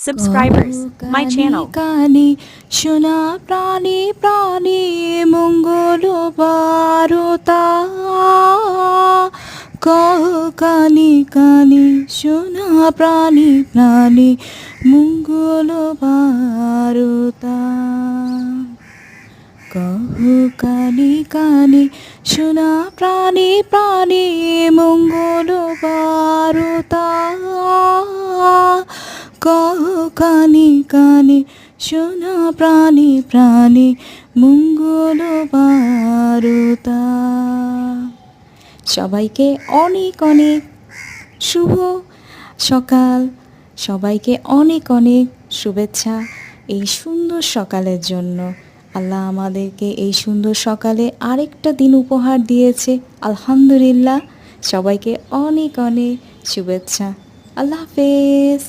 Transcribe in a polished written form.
subscribers, my channel. কানে শোনা প্রাণী প্রাণী মঙ্গল বারতা কহ কানে কানে শোনা প্রাণী প্রাণী মঙ্গল বারতা কহ কানে কানে শোনা প্রাণী প্রাণী মঙ্গল বারতা কহ কানে কানে শোনা প্রাণী প্রাণী মঙ্গল বারতা। সবাইকে অনেক অনেক শুভ সকাল, সবাইকে অনেক অনেক শুভেচ্ছা এই সুন্দর সকালের জন্য। আল্লাহ আমাদেরকে এই সুন্দর সকালে আরেকটা দিন উপহার দিয়েছে, আলহামদুলিল্লাহ। সবাইকে অনেক অনেক শুভেচ্ছা। আল্লাহ হাফেজ।